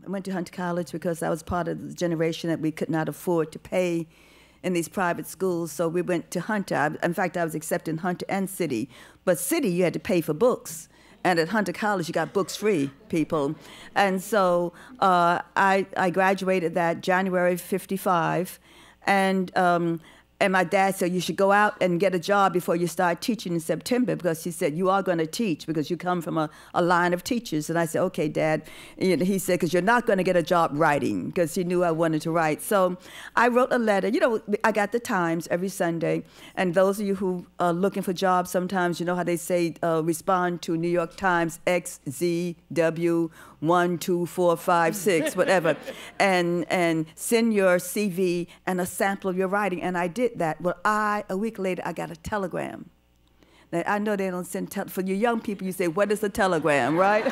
went to Hunter College because I was part of the generation that we could not afford to pay in these private schools, so we went to Hunter. In fact, I was accepted in Hunter and City. But City, you had to pay for books. And at Hunter College, you got books free, people. And so I graduated that January '55. And my dad said, you should go out and get a job before you start teaching in September, because he said, you are going to teach because you come from a line of teachers. And I said, okay, Dad. And he said, because you're not going to get a job writing, because he knew I wanted to write. So I wrote a letter. You know, I got the Times every Sunday. And those of you who are looking for jobs, sometimes you know how they say, respond to New York Times XZW 1, 2, 4, 5, 6, whatever, and send your CV and a sample of your writing. And I did that. Well, a week later, I got a telegram. Now, I know they don't send, for you young people, you say, what is a telegram, right?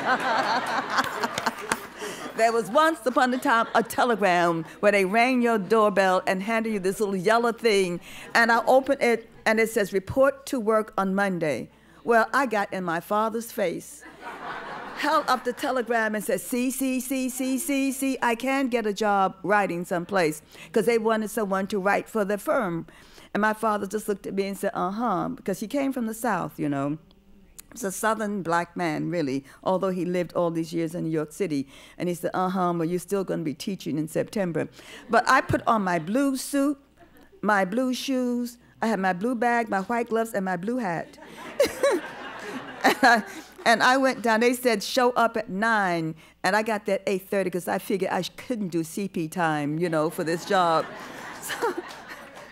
There was once upon a time a telegram where they rang your doorbell and handed you this little yellow thing, and I opened it, and it says, report to work on Monday. Well, I got in my father's face, held up the telegram and said, see, I can get a job writing someplace, because they wanted someone to write for the firm. And my father just looked at me and said, because he came from the South, you know. He's a Southern black man, really, although he lived all these years in New York City. And he said, well, you're still going to be teaching in September. But I put on my blue suit, my blue shoes, I had my blue bag, my white gloves, and my blue hat. And I went down. They said, show up at 9, and I got there at 8:30 because I figured I couldn't do CP time, you know, for this job.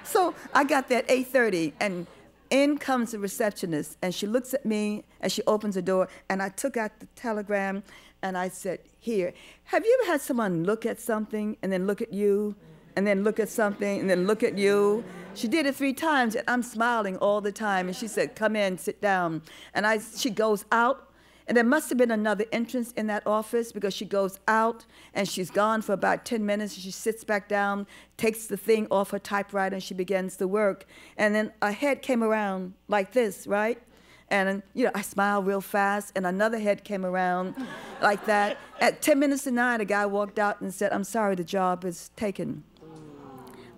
So I got there at 8:30, and in comes the receptionist, and she looks at me as she opens the door, and I took out the telegram, and I said, here, have you ever had someone look at something and then look at you, and then look at something, and then look at you? She did it 3 times, and I'm smiling all the time. And she said, come in, sit down. And she goes out, and there must have been another entrance in that office, because she goes out, and she's gone for about 10 minutes. She sits back down, takes the thing off her typewriter, and she begins to work. And then a head came around like this, right? And, you know, I smiled real fast, and another head came around like that. At 10 minutes to 9, a guy walked out and said, I'm sorry, the job is taken.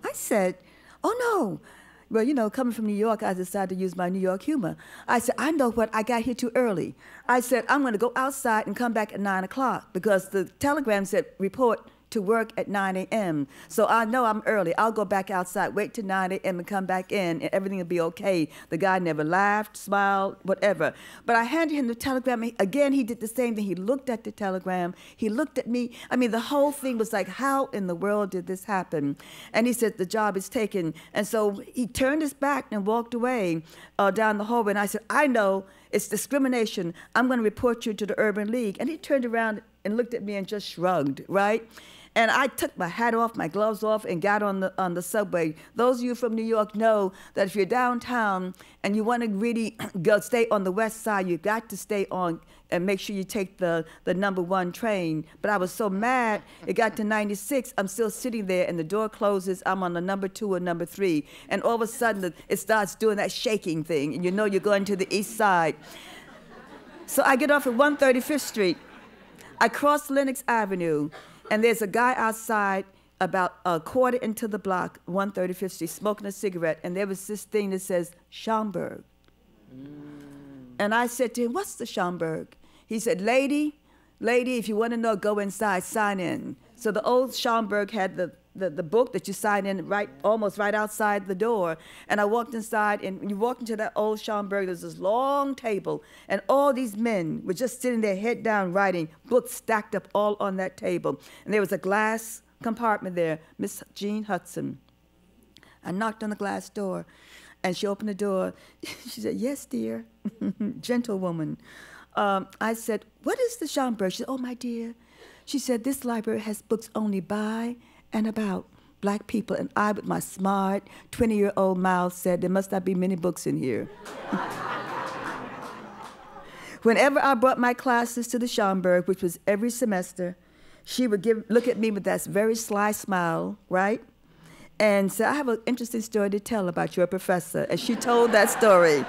I said, oh, no. Well, you know, coming from New York, I decided to use my New York humor. I said, I know what, I got here too early. I said, I'm going to go outside and come back at 9 o'clock, because the telegram said report to work at 9 a.m. So I know I'm early. I'll go back outside, wait till 9 a.m. and come back in, and everything will be okay. The guy never laughed, smiled, whatever. But I handed him the telegram. Again, he did the same thing. He looked at the telegram. He looked at me. I mean, the whole thing was like, how in the world did this happen? And he said, the job is taken. And so he turned his back and walked away down the hallway. And I said, I know, it's discrimination. I'm going to report you to the Urban League. And he turned around and looked at me and just shrugged, right? And I took my hat off, my gloves off, and got on the subway. Those of you from New York know that if you're downtown and you want to really stay on the west side, you've got to stay on and make sure you take the #1 train. But I was so mad, it got to 96, I'm still sitting there, and the door closes, I'm on the #2 or #3, and all of a sudden it starts doing that shaking thing, and you know you're going to the east side. So I get off at 135th Street. I cross Lenox Avenue, and there's a guy outside about a quarter into the block, 135th Street, smoking a cigarette, and there was this thing that says, Schomburg. And I said to him, what's the Schomburg? He said, lady, if you want to know, go inside, sign in. So the old Schomburg had the book that you sign in almost right outside the door. And I walked inside, and when you walk into that old Schomburg, there's this long table, and all these men were just sitting there, head down, writing, books stacked up all on that table. And there was a glass compartment there, Miss Jean Hudson. I knocked on the glass door, and she opened the door. She said, yes, dear, gentlewoman. I said, what is the Schomburg? She said, oh, my dear. She said, this library has books only by and about black people. And I, with my smart 20-year-old mouth, said, there must not be many books in here. Whenever I brought my classes to the Schomburg, which was every semester, she would look at me with that very sly smile, right? And say, I have an interesting story to tell about your professor. And she told that story.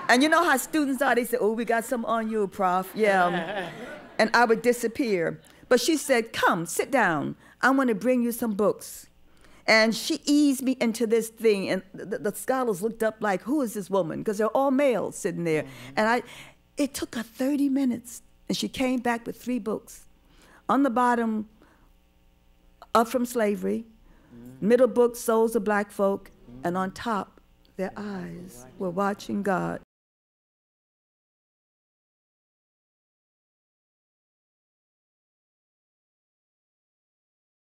And you know how students are, they say, oh, we got some on you, prof. Yeah. And I would disappear. But she said, come, sit down. I want to bring you some books. And she eased me into this thing, and the scholars looked up like, who is this woman? Because they're all males sitting there. And it took her 30 minutes, and she came back with 3 books. On the bottom, Up from Slavery, middle book, Souls of Black Folk, and on top, their eyes were watching God.